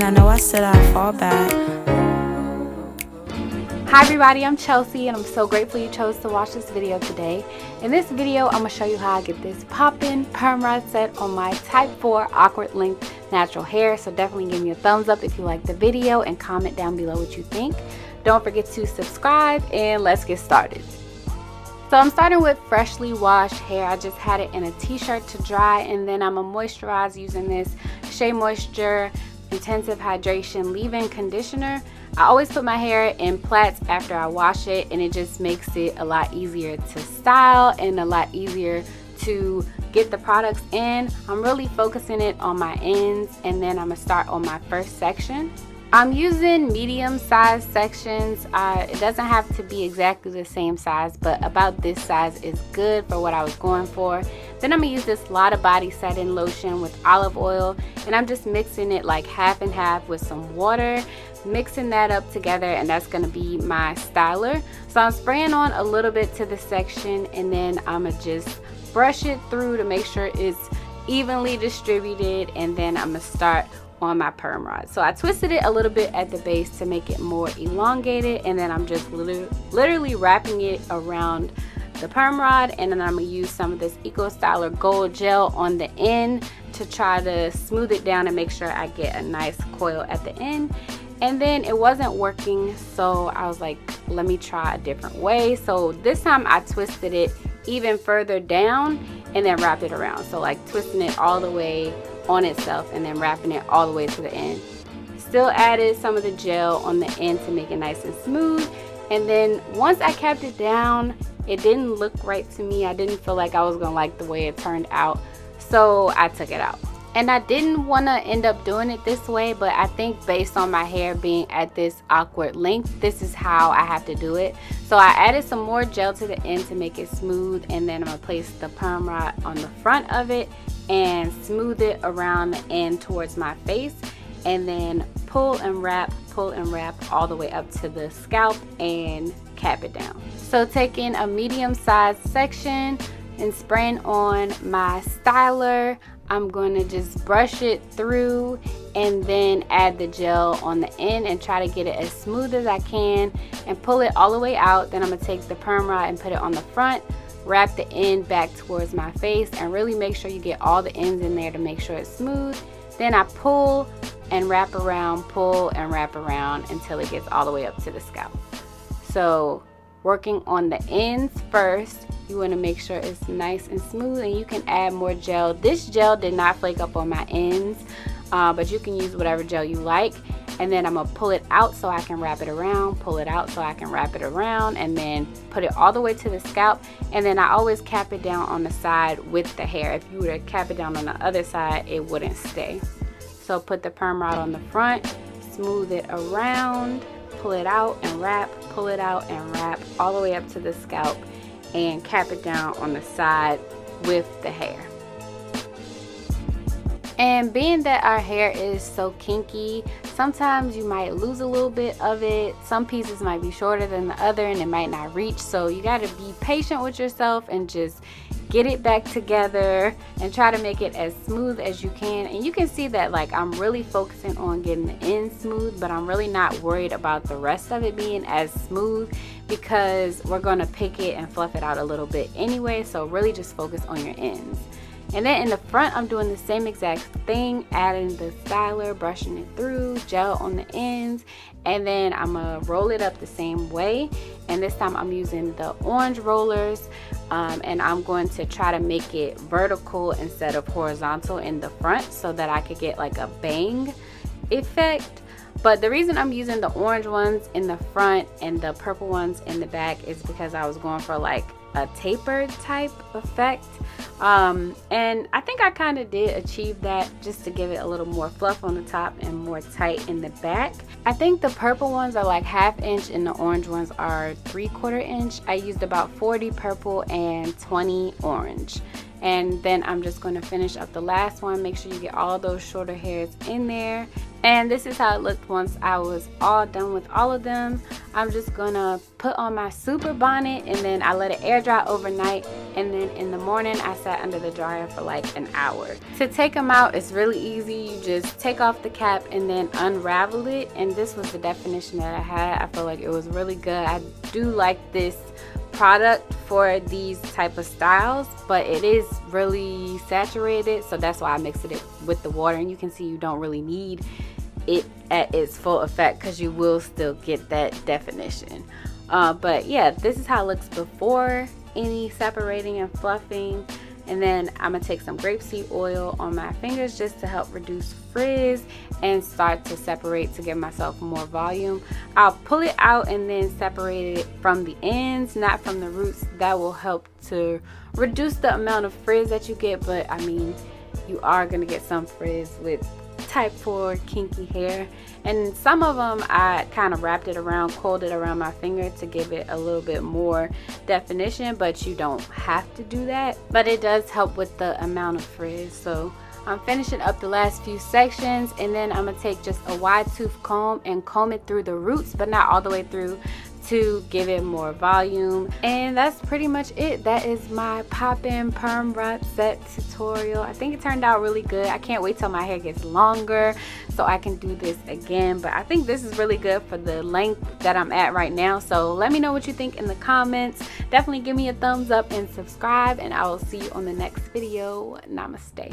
And I know I said I'd fall back. Hi everybody, I'm Chelsea and I'm so grateful you chose to watch this video today. In this video, I'm going to show you how I get this pop-in perm rod set on my type 4 awkward length natural hair. So definitely give me a thumbs up if you like the video and comment down below what you think. Don't forget to subscribe and let's get started. So I'm starting with freshly washed hair. I just had it in a t-shirt to dry, and then I'm going to moisturize using this Shea Moisture Intensive Hydration Leave-In Conditioner. I always put my hair in plaits after I wash it, and it just makes it a lot easier to style and a lot easier to get the products in. I'm really focusing it on my ends, and then I'm gonna start on my first section. I'm using medium size sections. It doesn't have to be exactly the same size, but about this size is good for what I was going for. Then I'm gonna use this LOTTABODY setting lotion with olive oil, and I'm just mixing it like half and half with some water, mixing that up together, and that's gonna be my styler. So I'm spraying on a little bit to the section, and then I'm gonna just brush it through to make sure it's evenly distributed, and then I'm gonna start on my perm rod. So I twisted it a little bit at the base to make it more elongated, and then I'm just literally wrapping it around the perm rod, and then I'm gonna use some of this Eco Styler Gold Gel on the end to try to smooth it down and make sure I get a nice coil at the end. And then it wasn't working, so I was like, let me try a different way. So this time I twisted it even further down and then wrapped it around. So like twisting it all the way on itself and then wrapping it all the way to the end. Still added some of the gel on the end to make it nice and smooth. And then once I kept it down, it didn't look right to me. I didn't feel like I was gonna like the way it turned out, so I took it out. And I didn't want to end up doing it this way, but I think based on my hair being at this awkward length, this is how I have to do it. So I added some more gel to the end to make it smooth, and then I'm gonna place the perm rod on the front of it and smooth it around the end towards my face, and then pull and wrap all the way up to the scalp and cap it down. So taking a medium sized section and spraying on my styler, I'm going to just brush it through and then add the gel on the end and try to get it as smooth as I can and pull it all the way out. Then I'm going to take the perm rod and put it on the front, wrap the end back towards my face, and really make sure you get all the ends in there to make sure it's smooth. Then I pull and wrap around, pull and wrap around until it gets all the way up to the scalp. So working on the ends first, you want to make sure it's nice and smooth, and you can add more gel. This gel did not flake up on my ends, but you can use whatever gel you like. And then I'm gonna pull it out so I can wrap it around, pull it out so I can wrap it around, and then put it all the way to the scalp. And then I always cap it down on the side with the hair. If you were to cap it down on the other side, it wouldn't stay. So put the perm rod on the front, smooth it around, pull it out and wrap, pull it out and wrap all the way up to the scalp, and cap it down on the side with the hair. And being that our hair is so kinky, sometimes you might lose a little bit of it. Some pieces might be shorter than the other and it might not reach, so you got to be patient with yourself and just get it back together and try to make it as smooth as you can. And you can see that like I'm really focusing on getting the ends smooth, but I'm really not worried about the rest of it being as smooth because we're gonna pick it and fluff it out a little bit anyway. So really just focus on your ends. And then in the front, I'm doing the same exact thing, adding the styler, brushing it through, gel on the ends, and then I'm gonna roll it up the same way. And this time I'm using the orange rollers, and I'm going to try to make it vertical instead of horizontal in the front so that I could get like a bang effect. But the reason I'm using the orange ones in the front and the purple ones in the back is because I was going for like a tapered type effect, and I think I kind of did achieve that, just to give it a little more fluff on the top and more tight in the back. I think the purple ones are like 1/2 inch and the orange ones are 3/4 inch. I used about 40 purple and 20 orange. And then I'm just going to finish up the last one. Make sure you get all those shorter hairs in there, And this is how it looked once I was all done with all of them. I'm just gonna put on my super bonnet, and then I let it air dry overnight, and then in the morning I sat under the dryer for like an hour. To take them out, it's really easy. You just take off the cap and then unravel it, and this was the definition that I had. I feel like it was really good. I do like this product for these type of styles, but it is really saturated, so that's why I mixed it with the water, and you can see you don't really need it at its full effect because you will still get that definition. But yeah, this is how it looks before any separating and fluffing. And then I'm gonna take some grapeseed oil on my fingers just to help reduce frizz and start to separate to give myself more volume. I'll pull it out and then separate it from the ends, not from the roots. That will help to reduce the amount of frizz that you get, but I mean, you are gonna get some frizz with type 4 kinky hair. And some of them I kind of wrapped it around, coiled it around my finger to give it a little bit more definition, but you don't have to do that, but it does help with the amount of frizz. So I'm finishing up the last few sections, and then I'm gonna take just a wide tooth comb and comb it through the roots, but not all the way through, to give it more volume. And that's pretty much it. That is my pop-in perm rod set tutorial. I think it turned out really good. I can't wait till my hair gets longer so I can do this again, but I think this is really good for the length that I'm at right now. So let me know what you think in the comments. Definitely give me a thumbs up and subscribe, and I will see you on the next video. Namaste.